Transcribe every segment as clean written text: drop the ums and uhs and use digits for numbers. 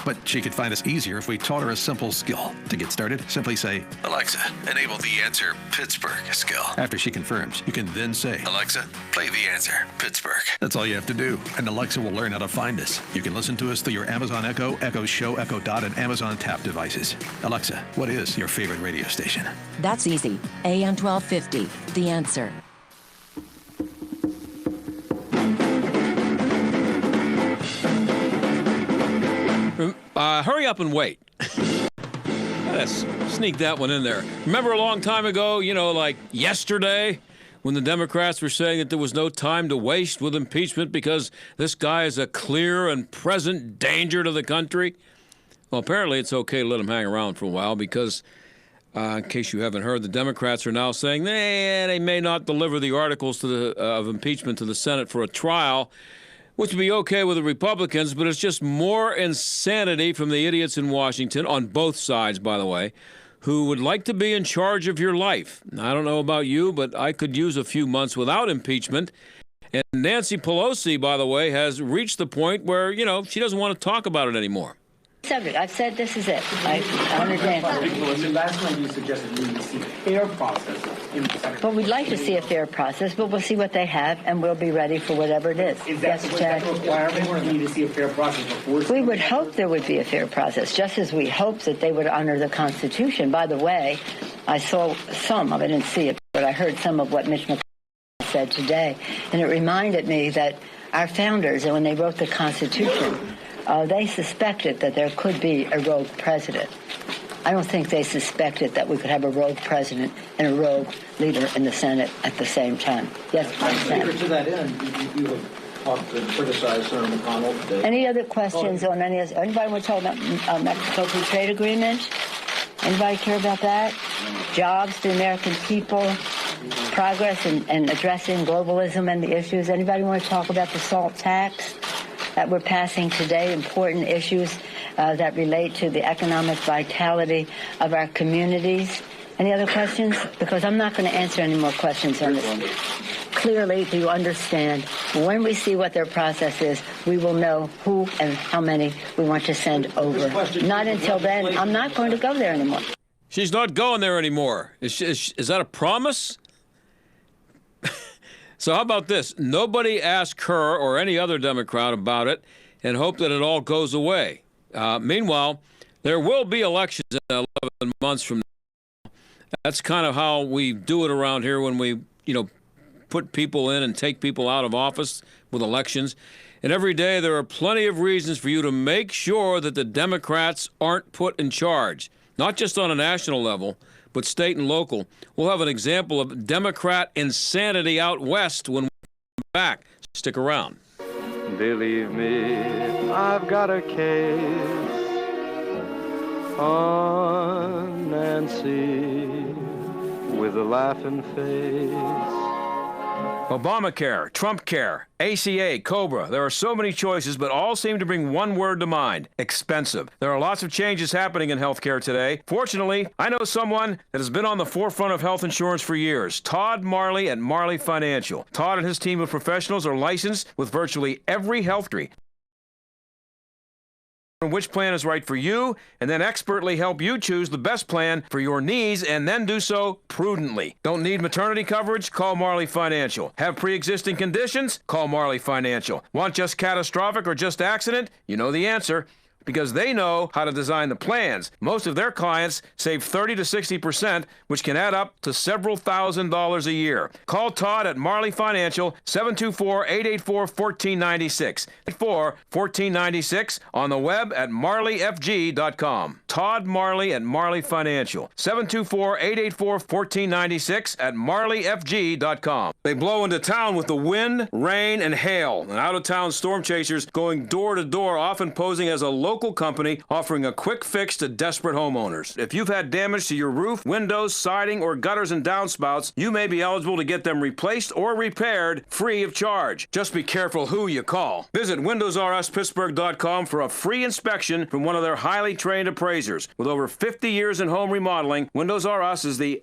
But she could find us easier if we taught her a simple skill. To get started, simply say, Alexa, enable the Answer Pittsburgh skill. After she confirms, you can then say, Alexa, play the Answer Pittsburgh. That's all you have to do, and Alexa will learn how to find us. You can listen to us through your Amazon Echo, Echo Show, Echo Dot, and Amazon Tap devices. Alexa, what is your favorite radio station? That's easy. AM 1250, The Answer. Hurry up and wait. Let's sneak that one in there. Remember a long time ago, like yesterday, when the Democrats were saying that there was no time to waste with impeachment because this guy is a clear and present danger to the country? Well, apparently it's okay to let him hang around for a while because, in case you haven't heard, the Democrats are now saying they may not deliver the articles of impeachment to the Senate for a trial, which would be okay with the Republicans, but it's just more insanity from the idiots in Washington, on both sides, by the way, who would like to be in charge of your life. I don't know about you, but I could use a few months without impeachment. And Nancy Pelosi, by the way, has reached the point where, she doesn't want to talk about it anymore. Subject. I've said this is it. I understand. Last night you suggested we need to see a fair process in the Senate. Well, we'd like to see a fair process, but we'll see what they have, and we'll be ready for whatever it is. Is that the requirement, or do we need to see a fair process before? We would hope there would be a fair process, just as we hope that they would honor the Constitution. By the way, I saw some of it, I didn't see it, but I heard some of what Mitch McConnell said today, and it reminded me that our founders, when they wrote the Constitution, they suspected that there could be a rogue president. I don't think they suspected that we could have a rogue president and a rogue leader in the Senate at the same time. Yes, President. To that end, you have talked and criticized Senator McConnell today. Any other questions on any of this? Anybody want to talk about Mexico Free Trade Agreement? Anybody care about that? Jobs for the American people? Progress in addressing globalism and the issues? Anybody want to talk about the SALT tax that we're passing today, important issues that relate to the economic vitality of our communities? Any other questions? Because I'm not going to answer any more questions on this. Clearly, do you understand? When we see what their process is, we will know who and how many we want to send over. Not until then. I'm not going to go there anymore. She's not going there anymore. Is that a promise? So how about this? Nobody ask her or any other Democrat about it and hope that it all goes away. Meanwhile, there will be elections in 11 months from now. That's kind of how we do it around here when we, put people in and take people out of office with elections. And every day there are plenty of reasons for you to make sure that the Democrats aren't put in charge, not just on a national level, but state and local. We'll have an example of Democrat insanity out west when we come back. Stick around. Believe me, I've got a case on Nancy with a laughing face. Obamacare, Trump Care, ACA, COBRA. There are so many choices, but all seem to bring one word to mind: expensive. There are lots of changes happening in healthcare today. Fortunately, I know someone that has been on the forefront of health insurance for years: Todd Marley at Marley Financial. Todd and his team of professionals are licensed with virtually every health tree. Which plan is right for you, and then expertly help you choose the best plan for your needs, and then do so prudently. Don't need maternity coverage? Call Marley Financial. Have pre-existing conditions? Call Marley Financial. Want just catastrophic or just accident? You know the answer, because they know how to design the plans. Most of their clients save 30 to 60%, which can add up to several $1,000s a year. Call Todd at Marley Financial, 724-884-1496. 1496 on the web at marleyfg.com. Todd Marley at Marley Financial, 724-884-1496 at marleyfg.com. They blow into town with the wind, rain, and hail, and out-of-town storm chasers going door to door, often posing as a local company offering a quick fix to desperate homeowners. If you've had damage to your roof, windows, siding, or gutters and downspouts, you may be eligible to get them replaced or repaired free of charge. Just be careful who you call. Visit WindowsRUsPittsburgh.com for a free inspection from one of their highly trained appraisers. With over 50 years in home remodeling, Windows R Us is the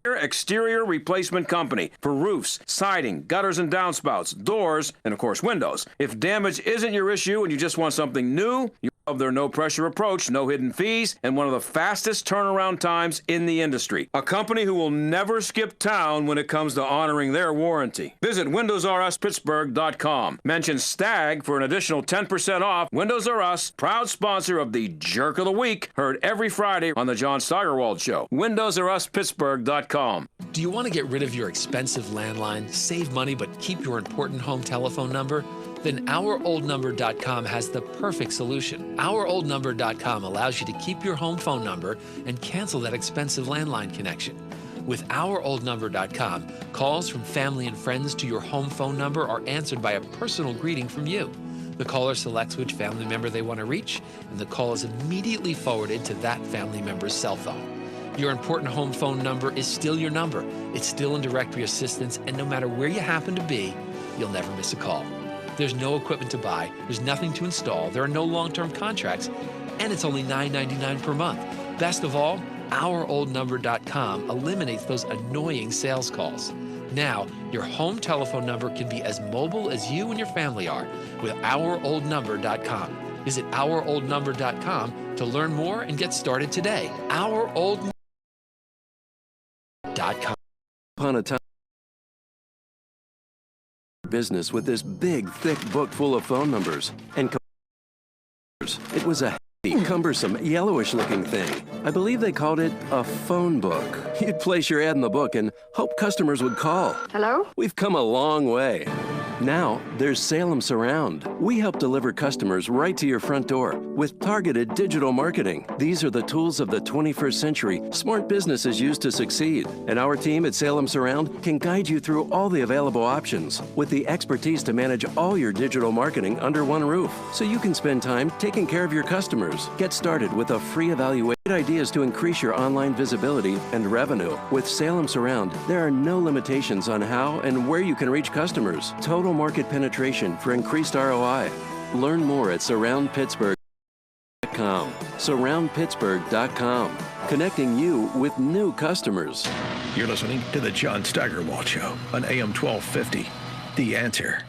exterior replacement company for roofs, siding, gutters and downspouts, doors, and of course windows. If damage isn't your issue and you just want something new, of their no-pressure approach, no hidden fees, and one of the fastest turnaround times in the industry. A company who will never skip town when it comes to honoring their warranty. Visit WindowsRUsPittsburgh.com. Mention STAG for an additional 10% off. Windows R Us, proud sponsor of the Jerk of the Week, heard every Friday on the John Steigerwald Show. WindowsRUsPittsburgh.com. Do you want to get rid of your expensive landline, save money, but keep your important home telephone number? Then OurOldNumber.com has the perfect solution. OurOldNumber.com allows you to keep your home phone number and cancel that expensive landline connection. With OurOldNumber.com, calls from family and friends to your home phone number are answered by a personal greeting from you. The caller selects which family member they want to reach, and the call is immediately forwarded to that family member's cell phone. Your important home phone number is still your number. It's still in directory assistance, and no matter where you happen to be, you'll never miss a call. There's no equipment to buy, there's nothing to install, there are no long-term contracts, and it's only $9.99 per month. Best of all, OurOldNumber.com eliminates those annoying sales calls. Now, your home telephone number can be as mobile as you and your family are with OurOldNumber.com. Visit OurOldNumber.com to learn more and get started today. OurOldNumber.com. Upon a time business with this big, thick book full of phone numbers and it was a heavy, cumbersome, yellowish-looking thing. I believe they called it a phone book. You'd place your ad in the book and hope customers would call. Hello? We've come a long way. Now, there's Salem Surround. We help deliver customers right to your front door with targeted digital marketing. These are the tools of the 21st century smart businesses use to succeed. And our team at Salem Surround can guide you through all the available options with the expertise to manage all your digital marketing under one roof, so you can spend time taking care of your customers. Get started with a free evaluation. Ideas to increase your online visibility and revenue. With Salem Surround, there are no limitations on how and where you can reach customers. Total market penetration for increased ROI. Learn more at SurroundPittsburgh.com. SurroundPittsburgh.com. Connecting you with new customers. You're listening to the John Steigerwald Show on AM 1250. The Answer.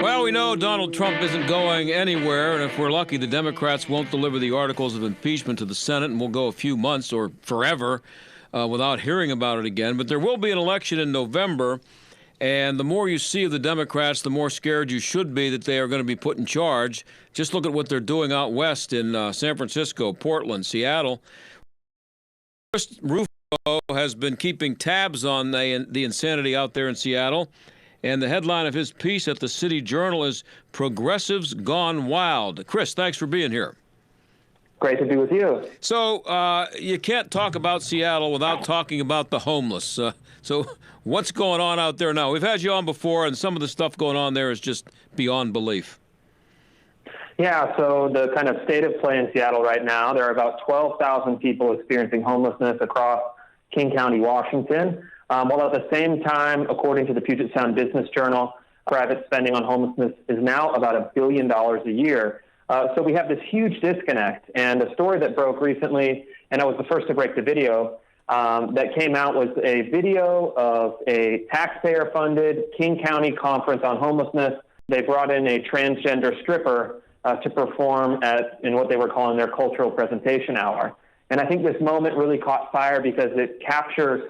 Well, we know Donald Trump isn't going anywhere, and if we're lucky, the Democrats won't deliver the articles of impeachment to the Senate, and we'll go a few months or forever without hearing about it again. But there will be an election in November, and the more you see of the Democrats, the more scared you should be that they are going to be put in charge. Just look at what they're doing out west in San Francisco, Portland, Seattle. Rufo has been keeping tabs on the insanity out there in Seattle. And the headline of his piece at the City Journal is Progressives Gone Wild. Chris, thanks for being here. Great to be with you. So you can't talk about Seattle without talking about the homeless. So what's going on out there now? We've had you on before, and some of the stuff going on there is just beyond belief. Yeah, so the kind of state of play in Seattle right now, there are about 12,000 people experiencing homelessness across King County, Washington. While at the same time, according to the Puget Sound Business Journal, private spending on homelessness is now about $1 billion a year. So we have this huge disconnect. And a story that broke recently, and I was the first to break the video, that came out was a video of a taxpayer-funded King County conference on homelessness. They brought in a transgender stripper to perform in what they were calling their cultural presentation hour. And I think this moment really caught fire because it captures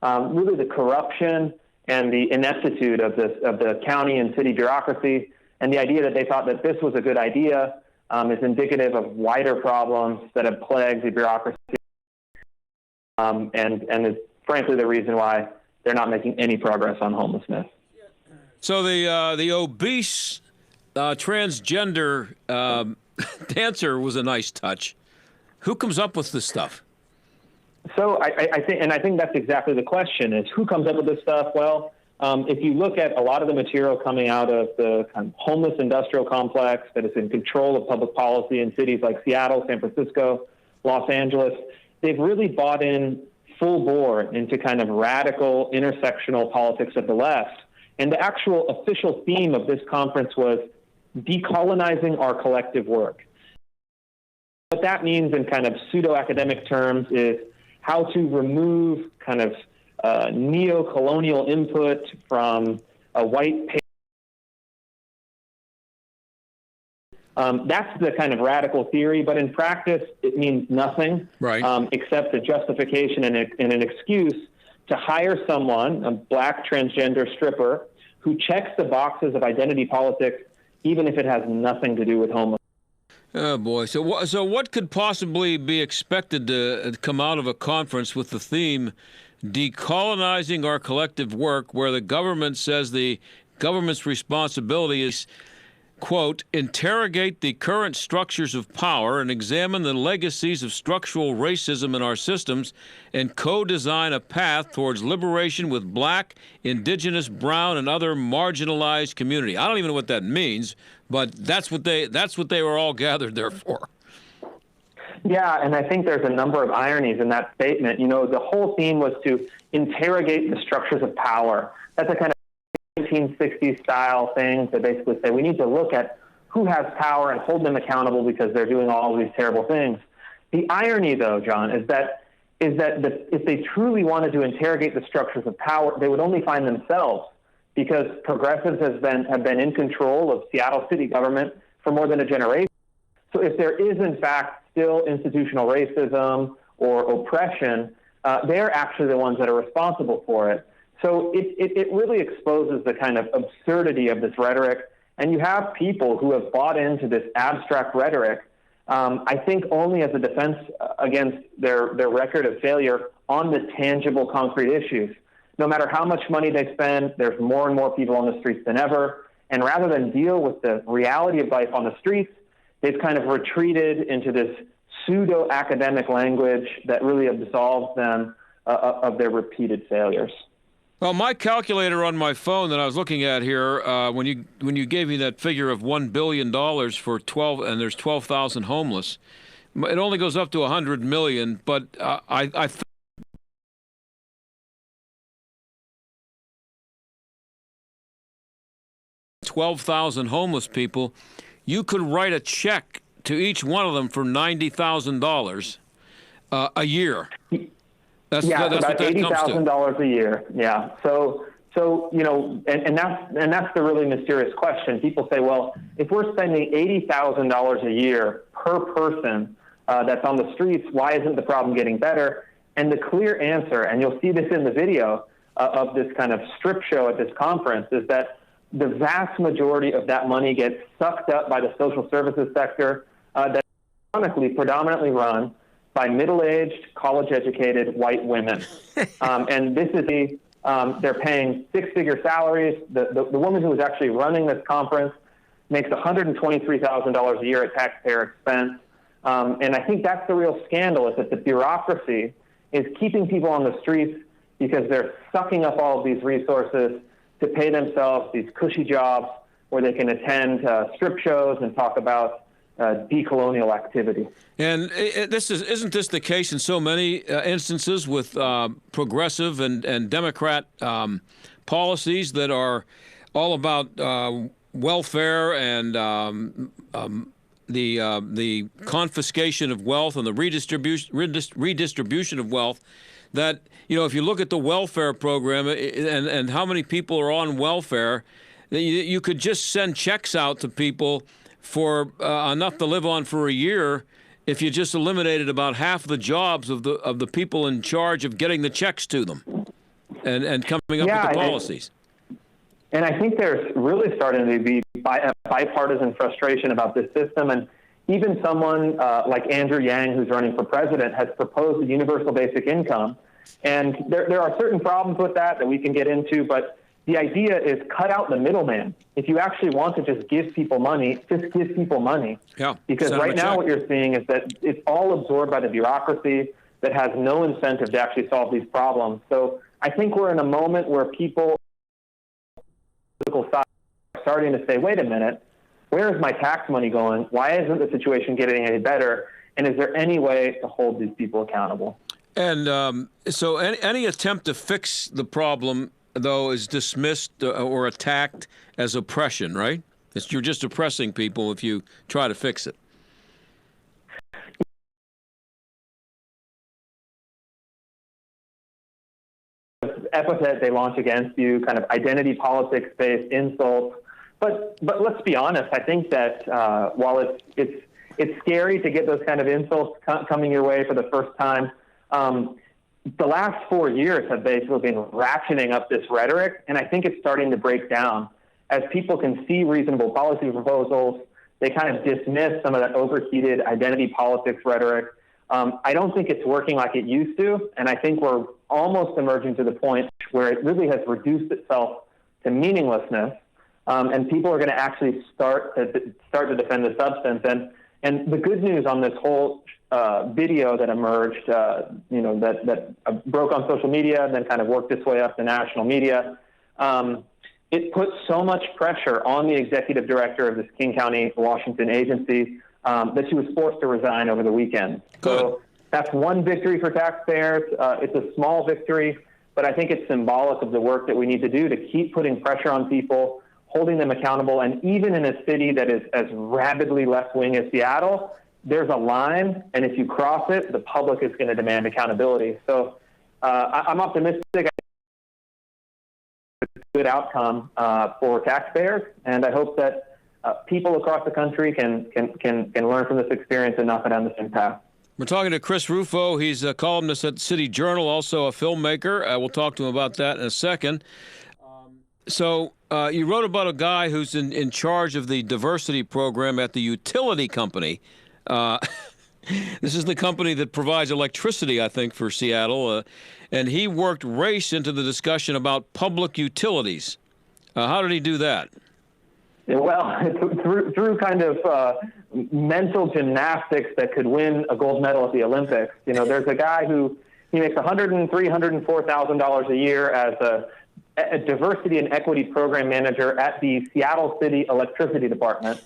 really the corruption and the ineptitude of the county and city bureaucracy, and the idea that they thought that this was a good idea is indicative of wider problems that have plagued the bureaucracy, and is frankly the reason why they're not making any progress on homelessness. So the obese transgender dancer was a nice touch. Who comes up with this stuff? So I think that's exactly the question: is who comes up with this stuff? Well, if you look at a lot of the material coming out of the kind of homeless industrial complex that is in control of public policy in cities like Seattle, San Francisco, Los Angeles, they've really bought in full bore into kind of radical intersectional politics of the left. And the actual official theme of this conference was decolonizing our collective work. What that means in kind of pseudo-academic terms is how to remove kind of neo-colonial input from a white That's the kind of radical theory, but in practice, it means nothing except a justification and an excuse to hire someone, a black transgender stripper, who checks the boxes of identity politics, even if it has nothing to do with homelessness. Oh, boy. So what could possibly be expected to come out of a conference with the theme decolonizing our collective work, where the government says the government's responsibility is, quote, interrogate the current structures of power and examine the legacies of structural racism in our systems and co-design a path towards liberation with black, indigenous, brown, and other marginalized community. I don't even know what that means, but that's what they were all gathered there for. Yeah, and I think there's a number of ironies in that statement. You know, the whole theme was to interrogate the structures of power. That's a kind of 1960s style thing to basically say we need to look at who has power and hold them accountable because they're doing all of these terrible things. The irony, though, John, is that if they truly wanted to interrogate the structures of power, they would only find themselves, because progressives have been in control of Seattle city government for more than a generation. So if there is, in fact, still institutional racism or oppression, they're actually the ones that are responsible for it. So it really exposes the kind of absurdity of this rhetoric. And you have people who have bought into this abstract rhetoric, I think only as a defense against their record of failure on the tangible, concrete issues. No matter how much money they spend, there's more and more people on the streets than ever. And rather than deal with the reality of life on the streets, they've kind of retreated into this pseudo-academic language that really absolves them of their repeated failures. Well, my calculator on my phone that I was looking at here, when you gave me that figure of $1 billion for 12, and there's 12,000 homeless, it only goes up to 100 million. But I 12,000 homeless people, you could write a check to each one of them for $90,000 a year. That's about what that $80,000 a year. Yeah. So you know, and that's the really mysterious question. People say, well, if we're spending $80,000 a year per person that's on the streets, why isn't the problem getting better? And the clear answer, and you'll see this in the video of this kind of strip show at this conference, is that the vast majority of that money gets sucked up by the social services sector that's ironically predominantly run by middle-aged, college-educated white women. And this is they're paying six-figure salaries. The woman who was actually running this conference makes $123,000 a year at taxpayer expense. And I think that's the real scandal, is that the bureaucracy is keeping people on the streets because they're sucking up all of these resources to pay themselves these cushy jobs where they can attend strip shows and talk about decolonial activity. And isn't this the case in so many instances with progressive and Democrat policies that are all about welfare and the confiscation of wealth and the redistribution of wealth? That, you know, if you look at the welfare program and how many people are on welfare, you could just send checks out to people for enough to live on for a year if you just eliminated about half the jobs of the people in charge of getting the checks to them and coming up with the policies. And I think there's really starting to be bipartisan frustration about this system. And even someone like Andrew Yang, who's running for president, has proposed a universal basic income. And there are certain problems with that we can get into, but the idea is cut out the middleman. If you actually want to just give people money, just give people money. Yeah. Because right now what you're seeing is that it's all absorbed by the bureaucracy that has no incentive to actually solve these problems. So I think we're in a moment where people are starting to say, wait a minute, where is my tax money going? Why isn't the situation getting any better? And is there any way to hold these people accountable? And so any attempt to fix the problem, though, is dismissed or attacked as oppression, right? You're just oppressing people if you try to fix it. Epithet they launch against you, kind of identity politics-based insults, But let's be honest. I think that while it's scary to get those kind of insults coming your way for the first time, the last 4 years have basically been ratcheting up this rhetoric, and I think it's starting to break down. As people can see reasonable policy proposals, they kind of dismiss some of that overheated identity politics rhetoric. I don't think it's working like it used to, and I think we're almost emerging to the point where it really has reduced itself to meaninglessness, and people are going to actually start to defend the substance. And the good news on this whole video that emerged, that broke on social media and then kind of worked its way up to national media, it put so much pressure on the executive director of this King County, Washington agency that she was forced to resign over the weekend. Good. So that's one victory for taxpayers. It's a small victory, but I think it's symbolic of the work that we need to do to keep putting pressure on people, holding them accountable. And even in a city that is as rabidly left-wing as Seattle, there's a line, and if you cross it, the public is going to demand accountability. So I'm optimistic. Good outcome for taxpayers, and I hope that people across the country can learn from this experience and not go down the same path. We're talking to Chris Rufo. He's a columnist at the City Journal, also a filmmaker. We'll talk to him about that in a second. So you wrote about a guy who's in charge of the diversity program at the utility company. This is the company that provides electricity, I think, for Seattle. And he worked race into the discussion about public utilities. How did he do that? Well, through kind of mental gymnastics that could win a gold medal at the Olympics. You know, there's a guy who he makes $103,000, $104,000 a year as a diversity and equity program manager at the Seattle City Electricity Department.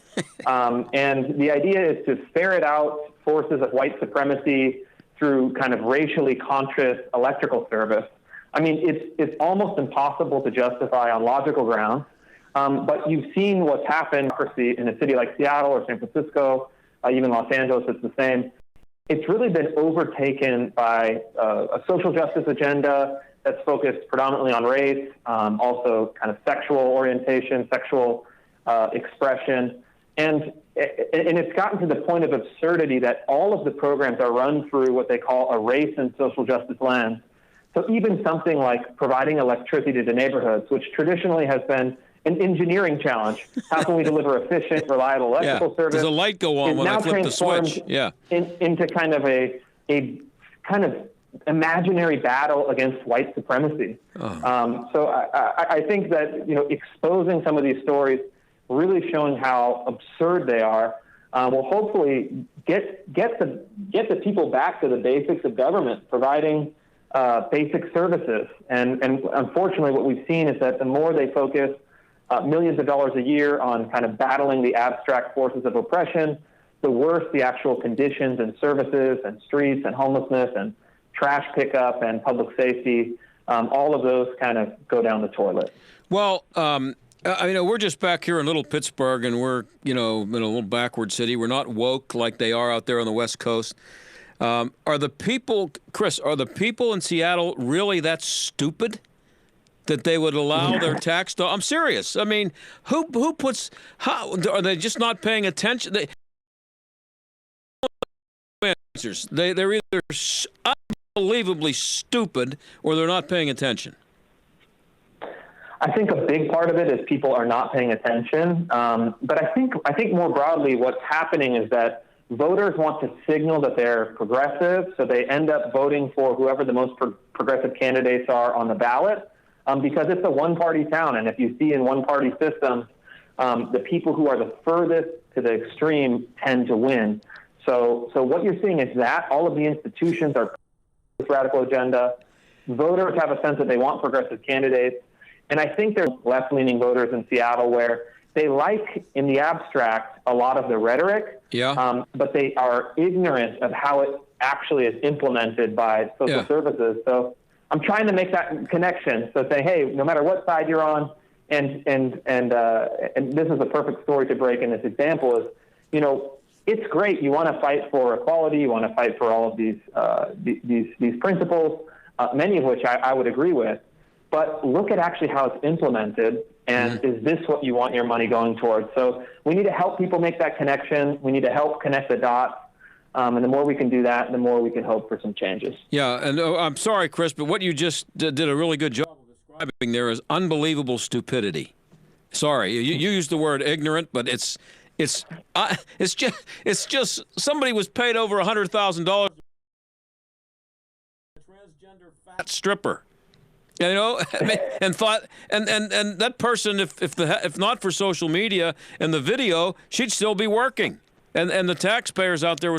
And the idea is to ferret out forces of white supremacy through kind of racially conscious electrical service. I mean, it's almost impossible to justify on logical grounds, but you've seen what's happened in a city like Seattle or San Francisco, even Los Angeles, it's the same. It's really been overtaken by a social justice agenda that's focused predominantly on race, also kind of sexual orientation, sexual expression. And it's gotten to the point of absurdity that all of the programs are run through what they call a race and social justice lens. So even something like providing electricity to neighborhoods, which traditionally has been an engineering challenge. How can we deliver efficient, reliable electrical service? Does a light go on when I flip the switch? Yeah. Into kind of a kind of imaginary battle against white supremacy. So I think that, you know, exposing some of these stories, really showing how absurd they are, will hopefully get the people back to the basics of government, providing basic services. And unfortunately, what we've seen is that the more they focus millions of dollars a year on kind of battling the abstract forces of oppression, the worse the actual conditions and services and streets and homelessness and trash pickup and public safety, all of those kind of go down the toilet. Well, we're just back here in Little Pittsburgh, and we're, in a little backward city. We're not woke like they are out there on the West Coast. Are the people in Seattle really that stupid that they would allow their tax dollars? I'm serious. I mean, how are they just not paying attention? They're either unbelievably stupid or they're not paying attention. I think a big part of it is people are not paying attention. But I think more broadly what's happening is that voters want to signal that they're progressive, so they end up voting for whoever the most progressive candidates are on the ballot, because it's a one-party town. And if you see in one-party systems, the people who are the furthest to the extreme tend to win. So what you're seeing is that all of the institutions are this radical agenda. Voters have a sense that they want progressive candidates. And I think there's left-leaning voters in Seattle where they like, in the abstract, a lot of the rhetoric, but they are ignorant of how it actually is implemented by social services. So I'm trying to make that connection. So say, hey, no matter what side you're on, and this is a perfect story to break in this example is, it's great. You want to fight for equality. You want to fight for all of these principles, many of which I would agree with. But look at actually how it's implemented And is this what you want your money going towards? So we need to help people make that connection. We need to help connect the dots. And the more we can do that, the more we can hope for some changes. Yeah, and I'm sorry, Chris, but what you just did a really good job of describing there is unbelievable stupidity. Sorry, you used the word ignorant, but it's just somebody was paid over $100,000 transgender fat stripper. You know, and thought, and that person, if not for social media and the video, she'd still be working. And the taxpayers out there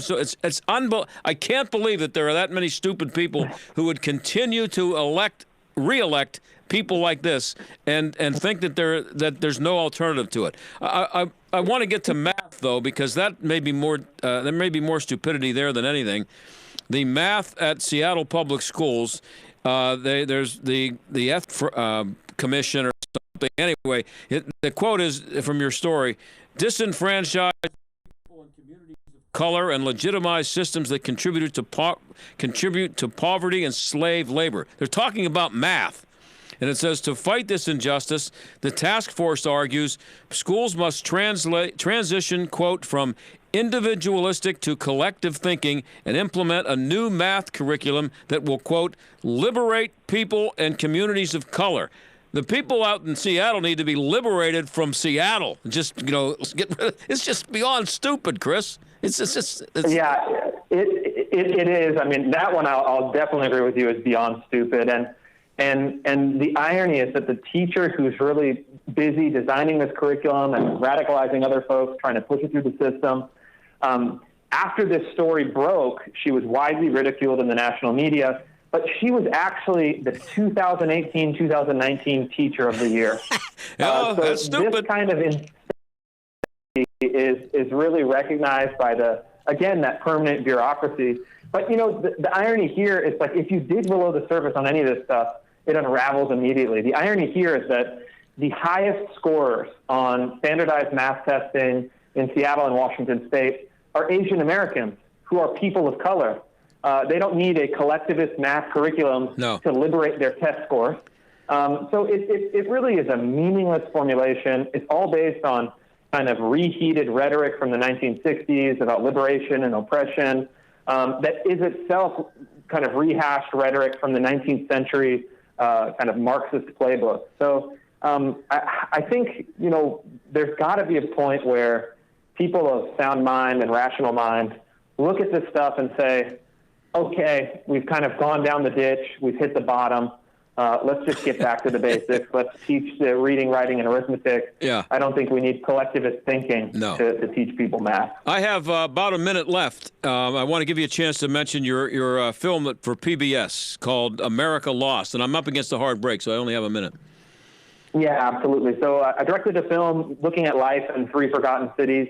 I can't believe that there are that many stupid people who would continue to re-elect people like this and think that there's no alternative to it. I want to get to math though, because that may be more there may be more stupidity there than anything. The math at Seattle Public Schools, there's the commission or something. Anyway, the quote is from your story: disenfranchised color and legitimize systems that contribute to poverty and slave labor. They're talking about math. And it says, to fight this injustice, the task force argues schools must transition, quote, from individualistic to collective thinking and implement a new math curriculum that will, quote, liberate people and communities of color. The people out in Seattle need to be liberated from Seattle. Just, it's just beyond stupid, Chris. It's yeah, it is. I mean, that one I'll definitely agree with you is beyond stupid. And the irony is that the teacher who's really busy designing this curriculum and radicalizing other folks, trying to push it through the system, after this story broke, she was widely ridiculed in the national media, but she was actually the 2018-2019 Teacher of the Year. So that's stupid. This kind of insanity is really recognized by that permanent bureaucracy. But, the irony here is, like, if you dig below the surface on any of this stuff, it unravels immediately. The irony here is that the highest scorers on standardized math testing in Seattle and Washington State are Asian Americans who are people of color. They don't need a collectivist math curriculum to liberate their test scores. So it really is a meaningless formulation. It's all based on kind of reheated rhetoric from the 1960s about liberation and oppression that is itself kind of rehashed rhetoric from the 19th century kind of Marxist playbook. So I think, there's got to be a point where people of sound mind and rational mind look at this stuff and say, okay, we've kind of gone down the ditch, we've hit the bottom. Let's just get back to the basics. Let's teach the reading, writing, and arithmetic. Yeah. I don't think we need collectivist thinking to teach people math. I have about a minute left. I want to give you a chance to mention your film for PBS called America Lost, and I'm up against a hard break, so I only have a minute. Yeah, absolutely. So I directed a film looking at life in 3 forgotten cities.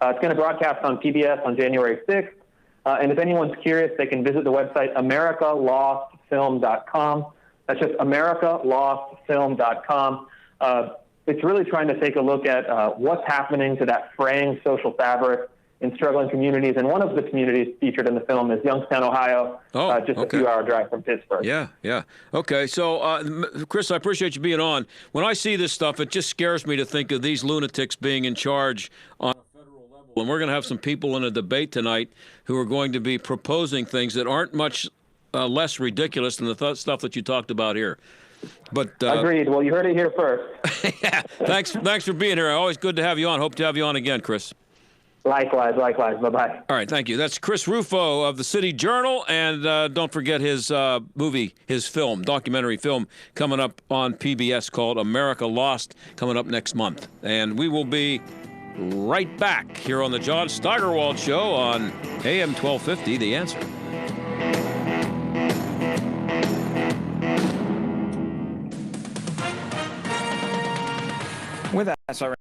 It's going to broadcast on PBS on January 6th. And if anyone's curious, they can visit the website americalostfilm.com. That's just americalostfilm.com. It's really trying to take a look at what's happening to that fraying social fabric in struggling communities. And one of the communities featured in the film is Youngstown, Ohio, just a few-hour drive from Pittsburgh. Yeah. Okay, so, Chris, I appreciate you being on. When I see this stuff, it just scares me to think of these lunatics being in charge on a federal level. And we're going to have some people in a debate tonight who are going to be proposing things that aren't much less ridiculous than the stuff that you talked about here. But agreed. Well, you heard it here first. Yeah. Thanks for being here. Always good to have you on. Hope to have you on again, Chris. Likewise. Bye-bye. All right, thank you. That's Chris Rufo of the City Journal, and don't forget his documentary film, coming up on PBS called America Lost, coming up next month. And we will be right back here on the John Steigerwald Show on AM 1250, The Answer. With SRN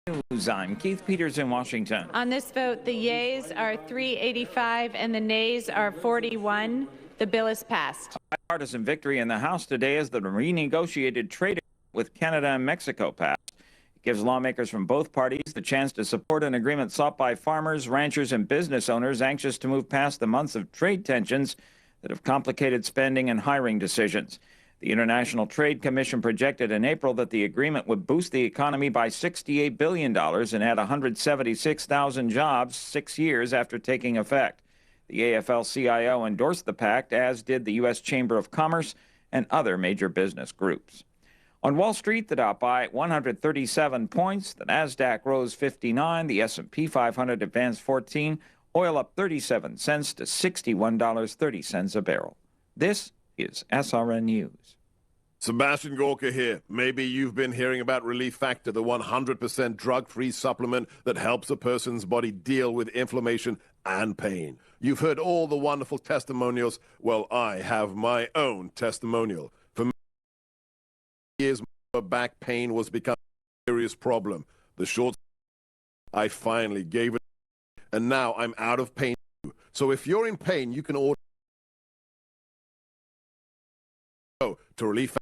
News, I'm Keith Peters in Washington. On this vote, the yeas are 385 and the nays are 41. The bill is passed. A bipartisan victory in the House today as the renegotiated trade agreement with Canada and Mexico passed. It gives lawmakers from both parties the chance to support an agreement sought by farmers, ranchers, and business owners anxious to move past the months of trade tensions that have complicated spending and hiring decisions. The International Trade Commission projected in April that the agreement would boost the economy by $68 billion and add 176,000 jobs 6 years after taking effect. The AFL-CIO endorsed the pact, as did the U.S. Chamber of Commerce and other major business groups. On Wall Street, the Dow by 137 points, the Nasdaq rose 59, the S&P 500 advanced 14, oil up 37 cents to $61.30 a barrel. This is SRN News. Sebastian Gorka here. Maybe you've been hearing about Relief Factor, the 100% drug-free supplement that helps a person's body deal with inflammation and pain. You've heard all the wonderful testimonials. Well, I have my own testimonial. For many years, my back pain was becoming a serious problem. The short I finally gave it, and now I'm out of pain. So if you're in pain, you can order to Relief.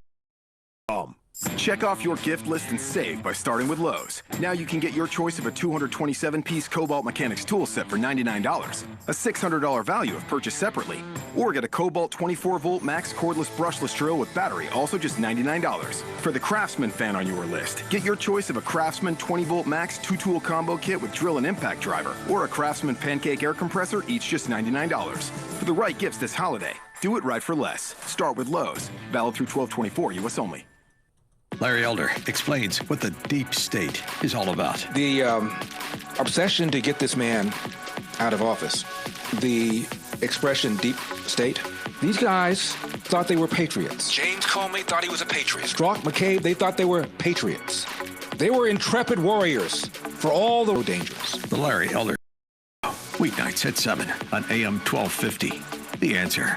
Check off your gift list and save by starting with Lowe's. Now you can get your choice of a 227-piece Cobalt Mechanics tool set for $99, a $600 value if purchased separately, or get a Cobalt 24-volt max cordless brushless drill with battery, also just $99. For the Craftsman fan on your list, get your choice of a Craftsman 20-volt max 2-tool combo kit with drill and impact driver, or a Craftsman pancake air compressor, each just $99. For the right gifts this holiday, do it right for less. Start with Lowe's. Valid through 12/24, U.S. only. Larry Elder explains what the deep state is all about. The obsession to get this man out of office, the expression deep state, these guys thought they were patriots. James Comey thought he was a patriot. Strzok, McCabe, they thought they were patriots. They were intrepid warriors for all the dangers. The Larry Elder weeknights at 7 on AM 1250. The Answer.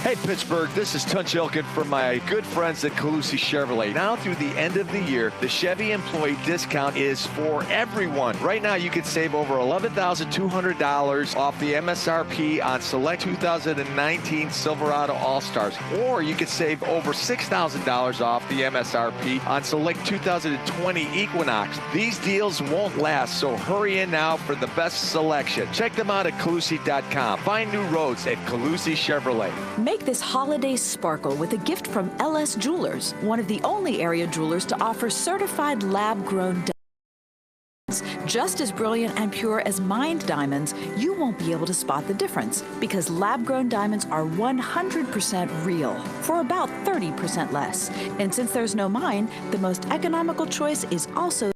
Hey, Pittsburgh, this is Tunch Ilkin from my good friends at Calusi Chevrolet. Now through the end of the year, the Chevy employee discount is for everyone. Right now, you can save over $11,200 off the MSRP on select 2019 Silverado All-Stars. Or you can save over $6,000 off the MSRP on select 2020 Equinox. These deals won't last, so hurry in now for the best selection. Check them out at Calusi.com. Find new roads at Calusi Chevrolet. Make this holiday sparkle with a gift from LS Jewelers, one of the only area jewelers to offer certified lab-grown diamonds. Just as brilliant and pure as mined diamonds, you won't be able to spot the difference because lab-grown diamonds are 100% real for about 30% less. And since there's no mine, the most economical choice is also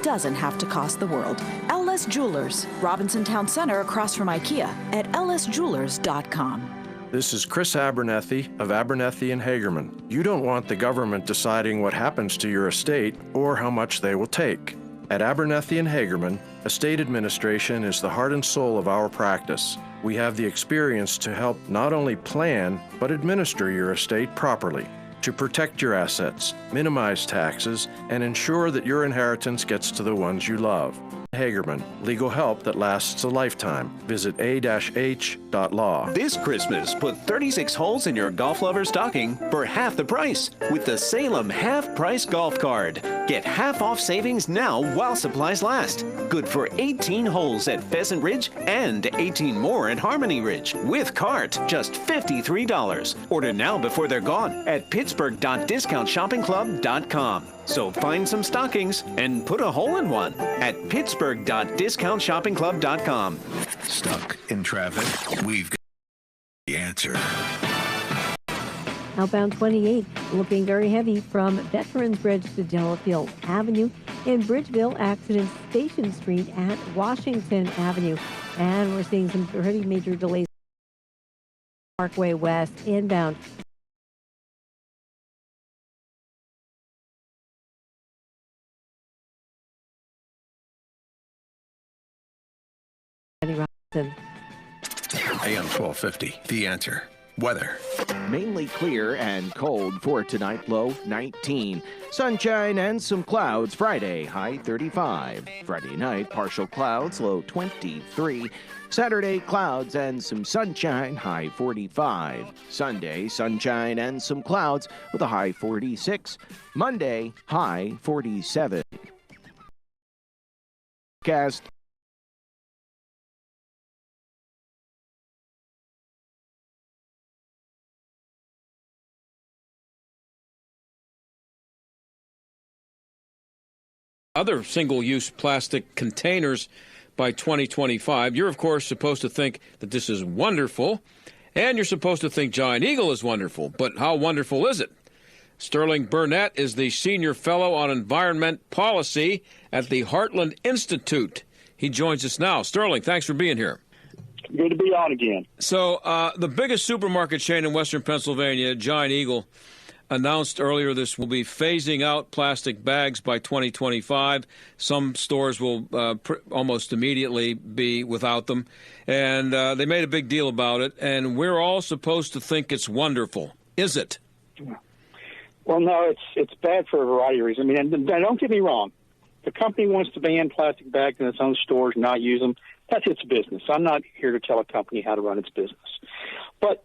doesn't have to cost the world. LS Jewelers, Robinson Town Center across from IKEA at lsjewelers.com. This is Chris Abernethy of Abernethy and Hagerman. You don't want the government deciding what happens to your estate or how much they will take. At Abernethy and Hagerman, estate administration is the heart and soul of our practice. We have the experience to help not only plan, but administer your estate properly, to protect your assets, minimize taxes, and ensure that your inheritance gets to the ones you love. Hagerman, legal help that lasts a lifetime. Visit a-h.law. This Christmas, put 36 holes in your golf lover stocking for half the price with the Salem Half Price Golf Card. Get half off savings now while supplies last. Good for 18 holes at Pheasant Ridge and 18 more at Harmony Ridge. With cart, just $53. Order now before they're gone at pittsburgh.discountshoppingclub.com. So find some stockings and put a hole in one at pittsburgh.discountshoppingclub.com. Stuck in traffic? We've got the answer. Outbound 28 looking very heavy from Veterans Bridge to Delafield Avenue. In Bridgeville, accident Station Street at Washington Avenue. And we're seeing some pretty major delays. Parkway West inbound. AM 1250, The Answer. Weather. Mainly clear and cold for tonight, low 19. Sunshine and some clouds Friday, high 35. Friday night, partial clouds, low 23. Saturday, clouds and some sunshine, high 45. Sunday, sunshine and some clouds with a high 46. Monday, high 47. Cast other single-use plastic containers by 2025. You're, of course, supposed to think that this is wonderful, and you're supposed to think Giant Eagle is wonderful. But how wonderful is it? Sterling Burnett is the Senior Fellow on Environment Policy at the Heartland Institute. He joins us now. Sterling, thanks for being here. Good to be on again. So the biggest supermarket chain in Western Pennsylvania, Giant Eagle, announced earlier this will be phasing out plastic bags by 2025. Some stores will almost immediately be without them. And they made a big deal about it. And we're all supposed to think it's wonderful. Is it? Well, no, it's bad for a variety of reasons. I mean, and don't get me wrong. The company wants to ban plastic bags in its own stores, not use them. That's its business. I'm not here to tell a company how to run its business. But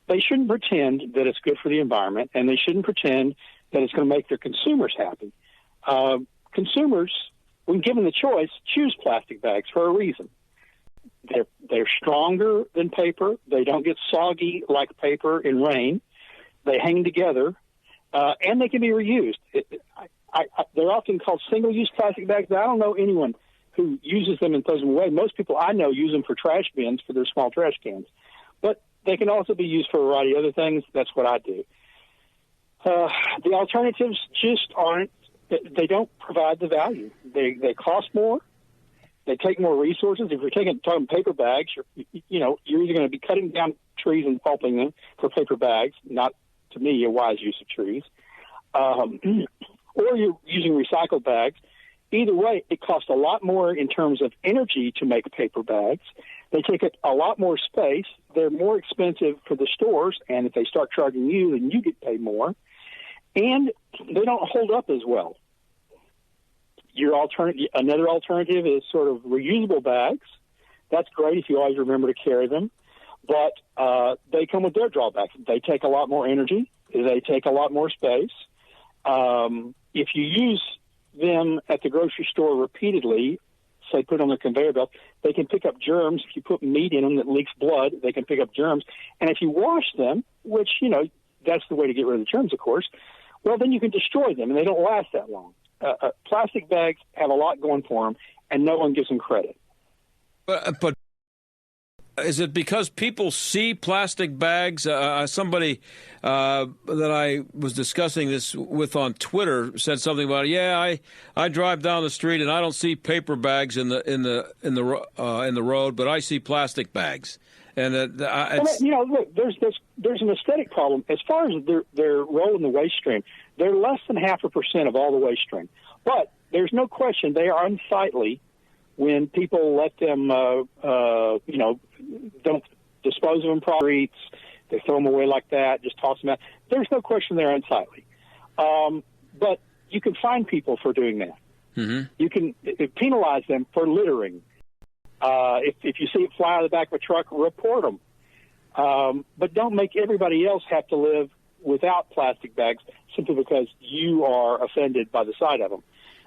they shouldn't pretend that it's good for the environment, and they shouldn't pretend that it's going to make their consumers happy. Consumers, when given the choice, choose plastic bags for a reason. They're stronger than paper. They don't get soggy like paper in rain. They hang together, and they can be reused. They're often called single-use plastic bags, but I don't know anyone who uses them and throws them away. Most people I know use them for trash bins for their small trash cans. But they can also be used for a variety of other things. That's what I do. The alternatives just aren't, they don't provide the value. They cost more. They take more resources. If you're talking paper bags, you're either going to be cutting down trees and pulping them for paper bags, not, to me, a wise use of trees, or you're using recycled bags. Either way, it costs a lot more in terms of energy to make paper bags. They take up a lot more space. They're more expensive for the stores, and if they start charging you, then you get paid more. And they don't hold up as well. Another alternative is sort of reusable bags. That's great if you always remember to carry them. But they come with their drawbacks. They take a lot more energy. They take a lot more space. If you use them at the grocery store repeatedly, say put on the conveyor belt, they can pick up germs. If you put meat in them that leaks blood, they can pick up germs. And if you wash them, which, that's the way to get rid of the germs, of course, well, then you can destroy them, and they don't last that long. Plastic bags have a lot going for them, and no one gives them credit. But is it because people see plastic bags? Somebody that I was discussing this with on Twitter said something about, I drive down the street and I don't see paper bags in the road, but I see plastic bags. And look, there's an aesthetic problem as far as their role in the waste stream. They're less than 0.5% of all the waste stream, but there's no question they are unsightly when people let them, don't dispose of them properly. They throw them away like that, just toss them out. There's no question they're unsightly. But you can fine people for doing that. Mm-hmm. You can penalize them for littering. If you see it fly out of the back of a truck, report them. But don't make everybody else have to live without plastic bags simply because you are offended by the sight of them.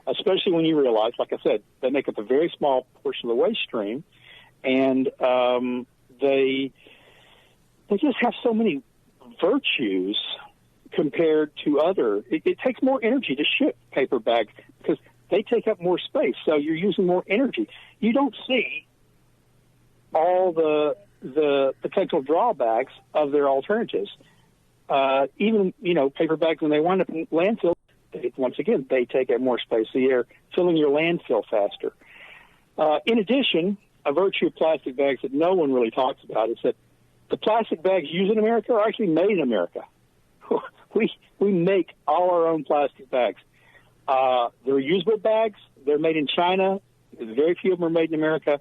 Especially when you realize, like I said, they make up a very small portion of the waste stream, and they just have so many virtues compared to other. It takes more energy to ship paper bags because they take up more space, so you're using more energy. You don't see all the potential drawbacks of their alternatives. Even paper bags, when they wind up in landfill, once again, they take up more space. So you're filling your landfill faster. In addition, a virtue of plastic bags that no one really talks about is that the plastic bags used in America are actually made in America. We make all our own plastic bags. The reusable bags, they're made in China. Very few of them are made in America,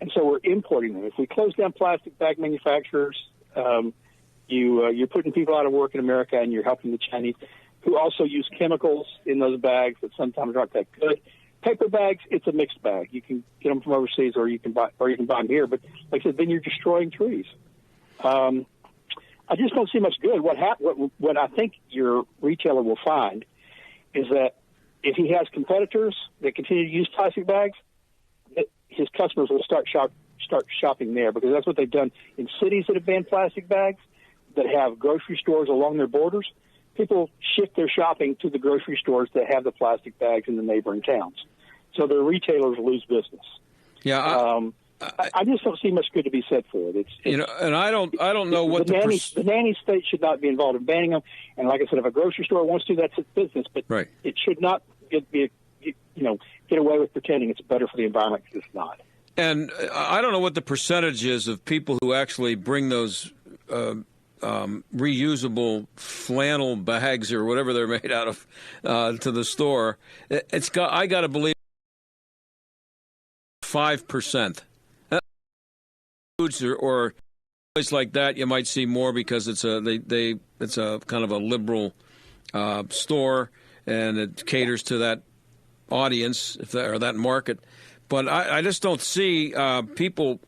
and so we're importing them. If we close down plastic bag manufacturers, you're putting people out of work in America, and you're helping the Chinese, who also use chemicals in those bags that sometimes aren't that good. Paper bags, it's a mixed bag. You can get them from overseas, or you can buy them here. But like I said, then you're destroying trees. I just don't see much good. What I think your retailer will find is that if he has competitors that continue to use plastic bags, his customers will start shopping there, because that's what they've done in cities that have banned plastic bags, that have grocery stores along their borders. people shift their shopping to the grocery stores that have the plastic bags in the neighboring towns. So their retailers lose business. Yeah, I just don't see much good to be said for it. It's and I don't know what the nanny state should not be involved in banning them. And like I said, if a grocery store wants to, that's its business. But it should not get away with pretending it's better for the environment, because it's not. And I don't know what the percentage is of people who actually bring those reusable flannel bags or whatever they're made out of to the store. I got to believe 5%. Foods or place like that, you might see more because it's a kind of a liberal store, and it caters to that audience or that market. But I just don't see people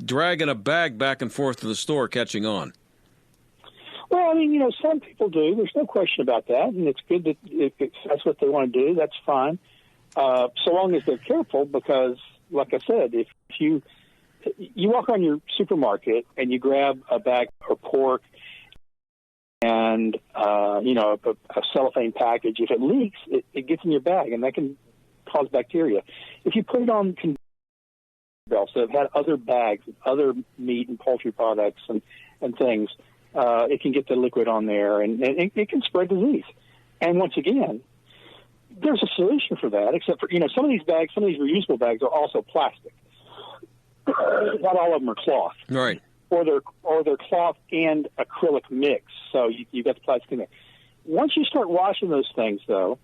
dragging a bag back and forth to the store catching on. Well, I mean, some people do. There's no question about that, and it's good that if that's what they want to do, that's fine, so long as they're careful. Because, like I said, if you walk on your supermarket and you grab a bag of pork and a cellophane package, if it leaks, it gets in your bag, and that can cause bacteria. If you put it on conveyor belts that have had other bags, other meat and poultry products and things, it can get the liquid on there, and it can spread disease. And once again, there's a solution for that, except for, some of these bags, some of these reusable bags are also plastic. Not all of them are cloth. Right. Or they're cloth and acrylic mix, so you got the plastic in there. Once you start washing those things, though,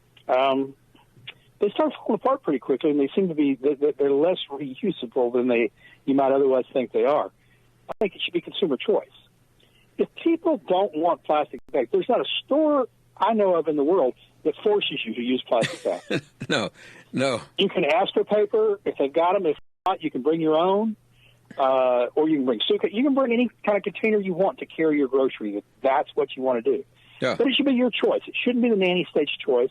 they start falling apart pretty quickly, and they seem to be they're less reusable than you might otherwise think they are. I think it should be consumer choice. If people don't want plastic bags, there's not a store I know of in the world that forces you to use plastic bags. No. You can ask for paper if they've got them. If not, you can bring your own, or you can bring suitcase. You can bring any kind of container you want to carry your groceries. If that's what you want to do. Yeah. But it should be your choice. It shouldn't be the nanny state's choice.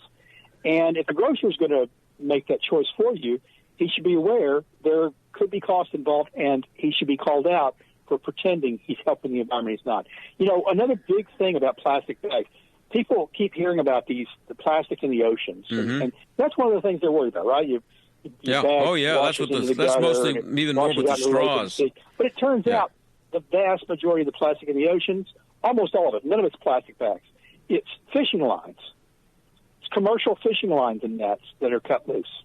And if the grocer is going to make that choice for you, he should be aware there could be costs involved, and he should be called out for pretending he's helping the environment. He's not. Another big thing about plastic bags, people keep hearing about the plastic in the oceans, and that's one of the things they're worried about, right? That's mostly even more with the straws. But it turns out the vast majority of the plastic in the oceans, almost all of it, none of it's plastic bags. It's fishing lines. It's commercial fishing lines and nets that are cut loose.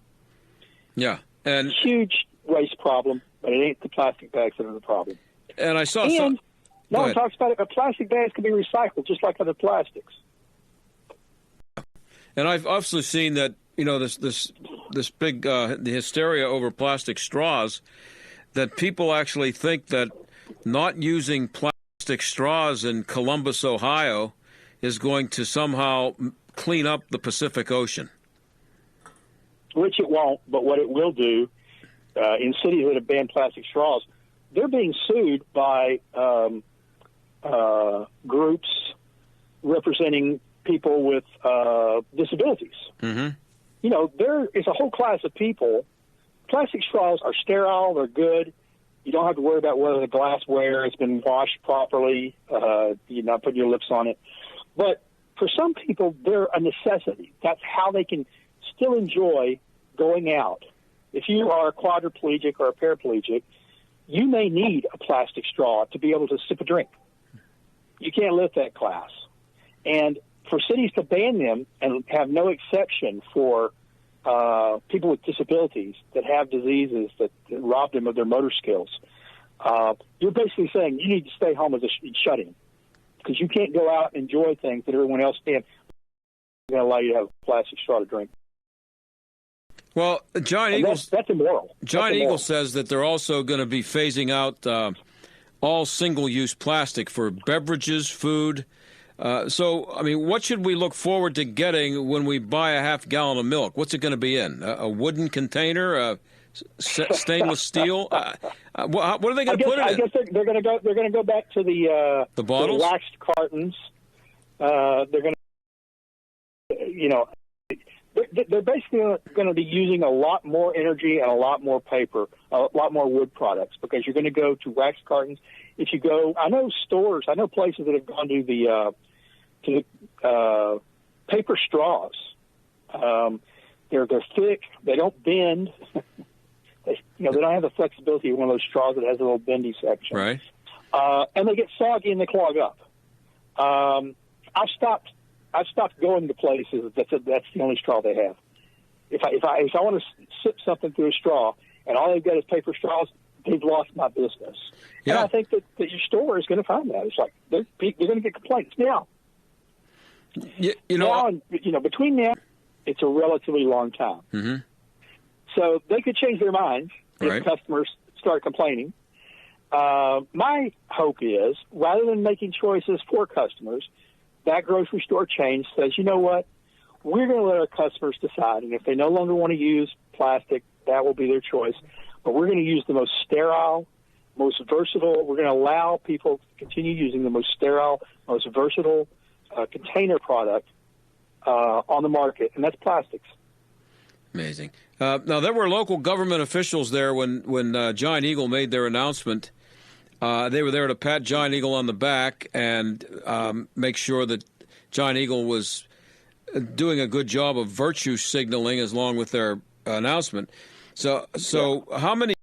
Yeah, and huge waste problem, but it ain't the plastic bags that are the problem. And I saw no one talks about it, but plastic bags can be recycled just like other plastics. And I've also seen that this big the hysteria over plastic straws, that people actually think that not using plastic straws in Columbus, Ohio, is going to somehow clean up the Pacific Ocean. Which it won't, but what it will do in cities that have banned plastic straws, they're being sued by groups representing people with disabilities. Mm-hmm. There is a whole class of people. Plastic straws are sterile, they're good. You don't have to worry about whether the glassware has been washed properly. You're not putting your lips on it. But for some people, they're a necessity. That's how they can still enjoy going out. If you are a quadriplegic or a paraplegic, you may need a plastic straw to be able to sip a drink. You can't live that class. And for cities to ban them and have no exception for people with disabilities that have diseases that rob them of their motor skills, you're basically saying you need to stay home as a shut-in because you can't go out and enjoy things that everyone else can. They're going to allow you to have a plastic straw to drink. Well, John Eagle, that's immoral. John Eagle says that they're also going to be phasing out all single-use plastic for beverages, food. So, I mean, what should we look forward to getting when we buy a half gallon of milk? What's it going to be in? A wooden container, stainless steel? What are they going to put in? I guess they're going to go. They're going to go back to the bottles, the waxed cartons. They're going to, they're basically going to be using a lot more energy and a lot more paper, a lot more wood products because you're going to go to waxed cartons. If you go, I know places that have gone to to paper straws. They're thick. They don't bend. They don't have the flexibility of one of those straws that has a little bendy section. Right. And they get soggy and they clog up. I've stopped going to places that's the only straw they have. If I want to sip something through a straw and all they've got is paper straws, they've lost my business. Yeah. And I think that your store is going to find that. It's like they're going to get complaints now. Between now, it's a relatively long time. Mm-hmm. So they could change their minds if customers start complaining. My hope is, rather than making choices for customers, that grocery store chain says, you know what, we're going to let our customers decide. And if they no longer want to use plastic, that will be their choice. But we're going to use the most sterile, most versatile. We're going to allow people to continue using the most sterile, most versatile container product on the market, and that's plastics. Amazing. Now, there were local government officials there when Giant Eagle made their announcement. They were there to pat Giant Eagle on the back and make sure that Giant Eagle was doing a good job of virtue signaling along with their announcement. So how many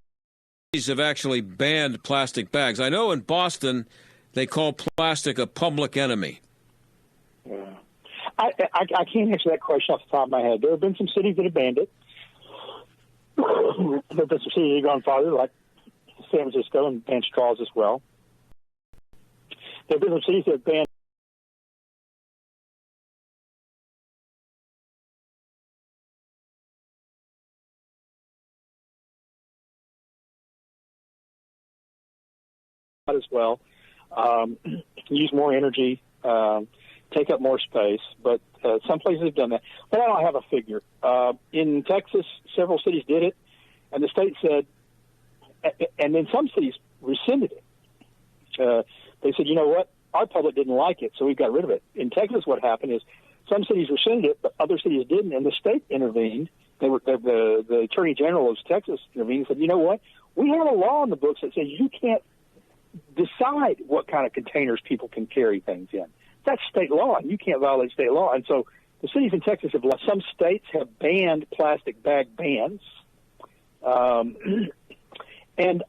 have actually banned plastic bags? I know in Boston they call plastic a public enemy. Yeah. I can't answer that question off the top of my head. There have been some cities that have banned it. There have been some cities that have gone farther, like San Francisco, and banned straws as well. There have been some cities that have banned as well. Use more energy, take up more space, but some places have done that. But I don't have a figure. In Texas, several cities did it, and the state said, and then some cities rescinded it. They said, you know what, our public didn't like it, so we got rid of it. In Texas, what happened is some cities rescinded it, but other cities didn't, and the state intervened. The Attorney General of Texas intervened and said, you know what, we have a law in the books that says you can't decide what kind of containers people can carry things in. That's state law, and you can't violate state law. And so the cities in Texas have left. Some states have banned plastic bag bans. And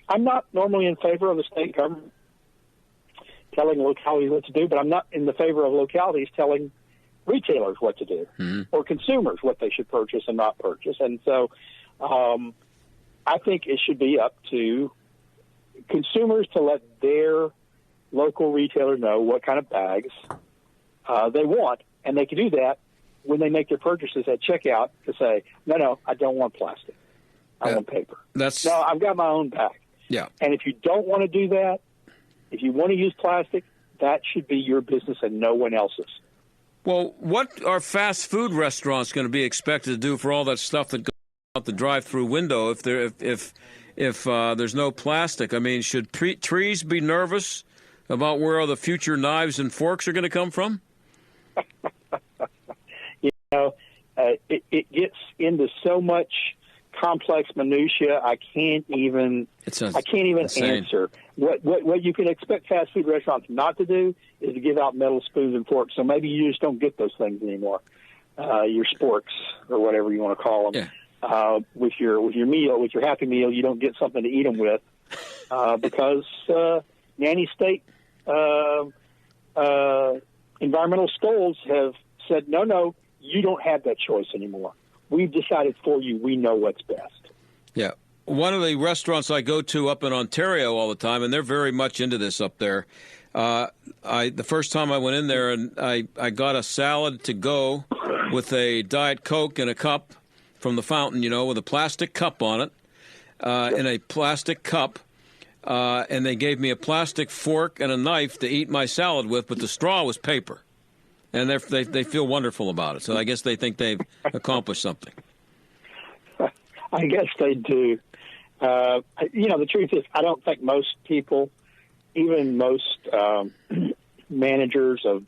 I'm not normally in favor of the state government telling localities what to do, but I'm not in the favor of localities telling retailers what to do or consumers what they should purchase and not purchase. And so I think it should be up to consumers to let their local retailer know what kind of bags they want, and they can do that when they make their purchases at checkout to say, no, I don't want plastic. I want paper. No, I've got my own bag. Yeah. And if you don't want to do that, if you want to use plastic, that should be your business and no one else's. Well, what are fast food restaurants going to be expected to do for all that stuff that goes out the drive-through window if there's no plastic? I mean, should trees be nervous about where the future knives and forks are going to come from? It gets into so much complex minutia. I can't even answer. What you can expect fast food restaurants not to do is to give out metal spoons and forks. So maybe you just don't get those things anymore. Your sporks or whatever you want to call them. Yeah. With your meal, with your Happy Meal, you don't get something to eat them with because nanny state environmental scolds have said, no, you don't have that choice anymore. We've decided for you. We know what's best. Yeah. One of the restaurants I go to up in Ontario all the time, and they're very much into this up there, the first time I went in there, and I got a salad to go with a Diet Coke in a cup from the fountain, with a plastic cup on it, in a plastic cup. And they gave me a plastic fork and a knife to eat my salad with, but the straw was paper. And they feel wonderful about it. So I guess they think they've accomplished something. I guess they do. The truth is, I don't think most people, even most managers of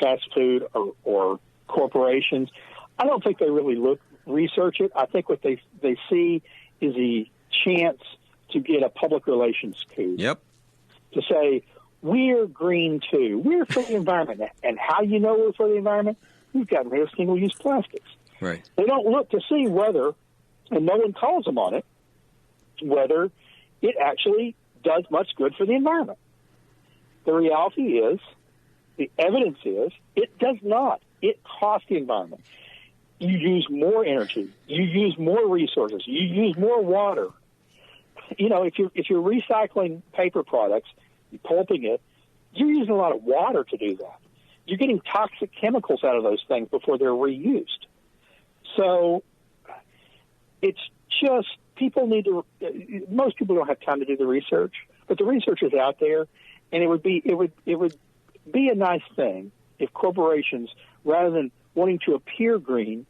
fast food or corporations, I don't think they really research it. I think what they see is a chance to get a public relations coup. Yep. To say, we're green too. We're for the environment. And how you know we're for the environment? We've gotten rid of single-use plastics. Right. They don't look to see whether, and no one calls them on it, whether it actually does much good for the environment. The reality is, the evidence is, it does not. It costs the environment. You use more energy. You use more resources. You use more water. You know, if you're recycling paper products, you're pulping it, you're using a lot of water to do that. You're getting toxic chemicals out of those things before they're reused. So it's just people need to. Most people don't have time to do the research, but the research is out there, and it would be a nice thing if corporations, rather than wanting to appear green,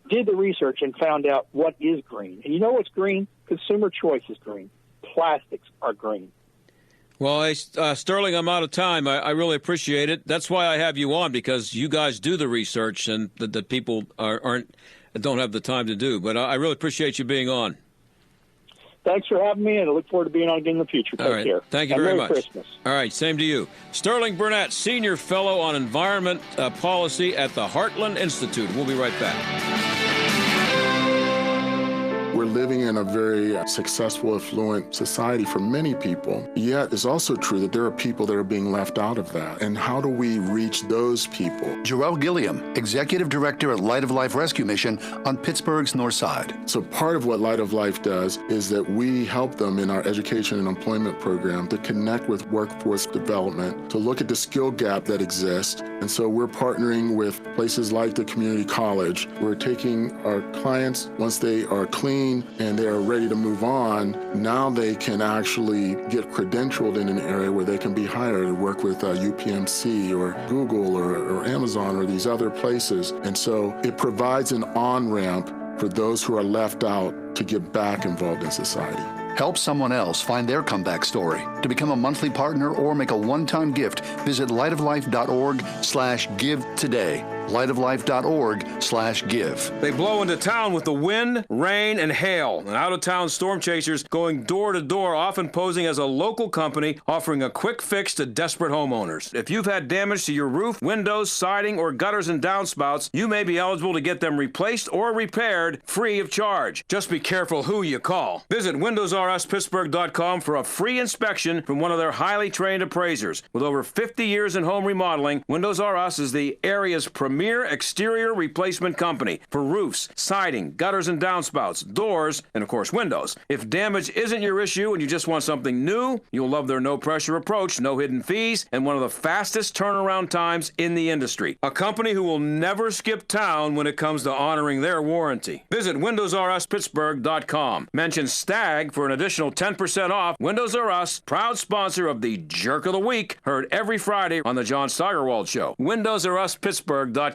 did the research and found out what is green. And you know what's green? Consumer choice is green. Plastics are green. Well, hey, Sterling, I'm out of time. I really appreciate it. That's why I have you on, because you guys do the research and that people don't have the time to do. But I really appreciate you being on. Thanks for having me, and I look forward to being on again in the future. Take care. Thank you and very Merry much. Christmas. All right, same to you. Sterling Burnett, Senior Fellow on Environment Policy at the Heartland Institute. We'll be right back. We're living in a very successful, affluent society for many people. Yet it's also true that there are people that are being left out of that. And how do we reach those people? Joelle Gilliam, Executive Director at Light of Life Rescue Mission on Pittsburgh's North Side. So part of what Light of Life does is that we help them in our education and employment program to connect with workforce development, to look at the skill gap that exists. And so we're partnering with places like the community college. We're taking our clients, once they are clean and they are ready to move on, now they can actually get credentialed in an area where they can be hired to work with UPMC or Google or Amazon or these other places. And so it provides an on-ramp for those who are left out to get back involved in society. Help someone else find their comeback story. To become a monthly partner or make a one-time gift, visit lightoflife.org/give today. lightoflife.org/give. They blow into town with the wind, rain, and hail. And out-of-town storm chasers going door to door, often posing as a local company offering a quick fix to desperate homeowners. If you've had damage to your roof, windows, siding, or gutters and downspouts, you may be eligible to get them replaced or repaired free of charge. Just be careful who you call. Visit WindowsRUsPittsburgh.com for a free inspection from one of their highly trained appraisers. With over 50 years in home remodeling, Windows R Us is the area's premier exterior replacement company for roofs, siding, gutters and downspouts, doors, and of course windows. If damage isn't your issue and you just want something new, you'll love their no-pressure approach, no hidden fees, and one of the fastest turnaround times in the industry. A company who will never skip town when it comes to honoring their warranty. Visit WindowsRUsPittsburgh.com. Mention STAG for an additional 10% off. Windows R Us, proud sponsor of the Jerk of the Week, heard every Friday on the John Steigerwald Show. WindowsRUsPittsburgh.com.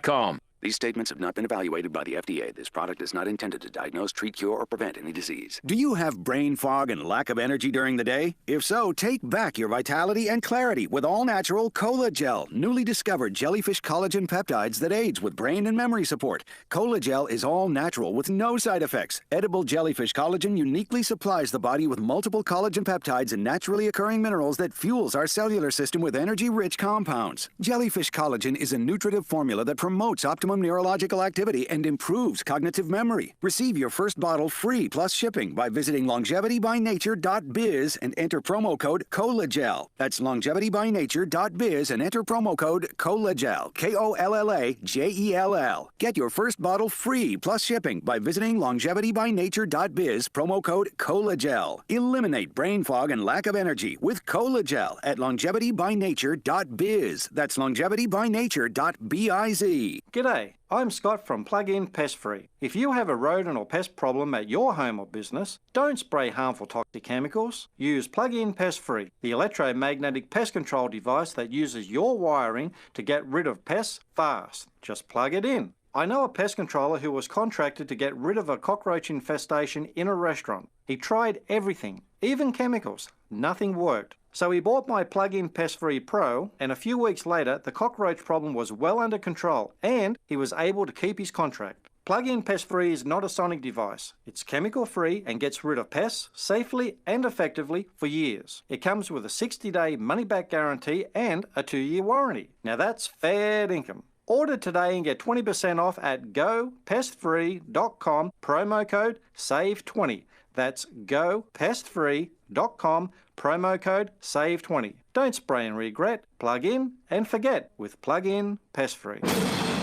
These statements have not been evaluated by the FDA. This product is not intended to diagnose, treat, cure, or prevent any disease. Do you have brain fog and lack of energy during the day? If so, take back your vitality and clarity with all-natural Cola Gel, newly discovered jellyfish collagen peptides that aids with brain and memory support. Cola Gel is all natural with no side effects. Edible jellyfish collagen uniquely supplies the body with multiple collagen peptides and naturally occurring minerals that fuels our cellular system with energy-rich compounds. Jellyfish collagen is a nutritive formula that promotes optimum neurological activity and improves cognitive memory. Receive your first bottle free plus shipping by visiting longevitybynature.biz and enter promo code COLAGEL. That's longevitybynature.biz and enter promo code COLAGEL. KOLLAGEL. Get your first bottle free plus shipping by visiting longevitybynature.biz, promo code COLAGEL. Eliminate brain fog and lack of energy with Colagel at longevitybynature.biz. That's longevitybynature.biz. G'day, I'm Scott from Plug-in Pest Free. If you have a rodent or pest problem at your home or business, don't spray harmful toxic chemicals. Use Plug-in Pest Free, the electromagnetic pest control device that uses your wiring to get rid of pests fast. Just plug it in. I know a pest controller who was contracted to get rid of a cockroach infestation in a restaurant. He tried everything, even chemicals. Nothing worked. So he bought my Plug-in Pest Free Pro, and a few weeks later, the cockroach problem was well under control, and he was able to keep his contract. Plug-in Pest-Free is not a sonic device. It's chemical-free and gets rid of pests safely and effectively for years. It comes with a 60-day money-back guarantee and a 2-year warranty. Now that's fair income. Order today and get 20% off at gopestfree.com, promo code SAVE20. That's gopestfree.com, promo code SAVE20. Don't spray and regret. Plug in and forget with Plug-in Pest-Free.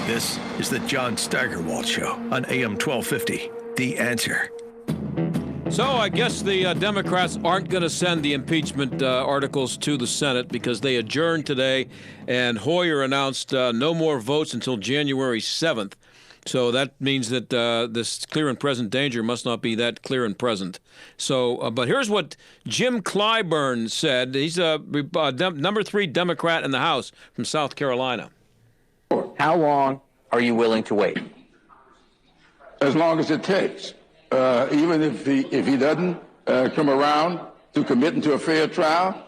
This is the John Steigerwald Show on AM 1250. The Answer. So I guess the Democrats aren't going to send the impeachment articles to the Senate because they adjourned today, and Hoyer announced no more votes until January 7th. So that means that this clear and present danger must not be that clear and present. So, but here's what Jim Clyburn said. He's a number 3 Democrat in the House from South Carolina. How long are you willing to wait? As long as it takes. Even if he doesn't come around to committing to a fair trial,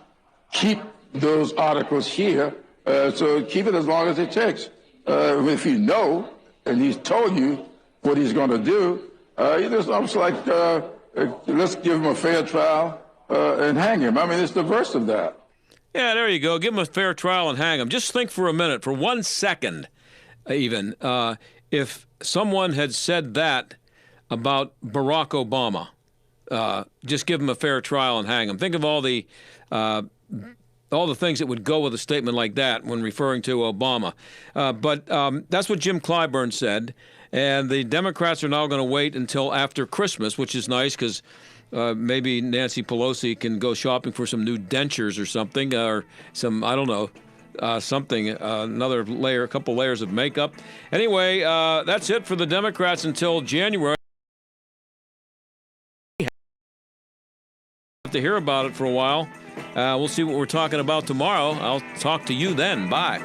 keep those articles here. So keep it as long as it takes. If you know, and he's told you what he's going to do, it's almost like let's give him a fair trial and hang him. I mean, it's the verse of that. Yeah, there you go. Give him a fair trial and hang him. Just think for a minute, for 1 second even, if someone had said that about Barack Obama, just give him a fair trial and hang him. Think of all the things that would go with a statement like that when referring to Obama. But that's what Jim Clyburn said. And the Democrats are now going to wait until after Christmas, which is nice because maybe Nancy Pelosi can go shopping for some new dentures or something, or some, I don't know, something, another layer, a couple layers of makeup. Anyway, that's it for the Democrats until January. To hear about it for a while. We'll see what we're talking about tomorrow. I'll talk to you then. Bye.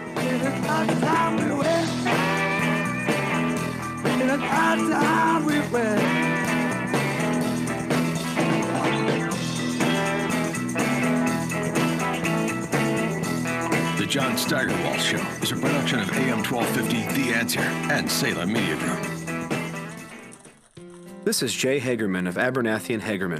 The John Steigerwald Show is a production of AM 1250 The Answer and Salem Media Group. This is Jay Hagerman of Abernathy & Hagerman.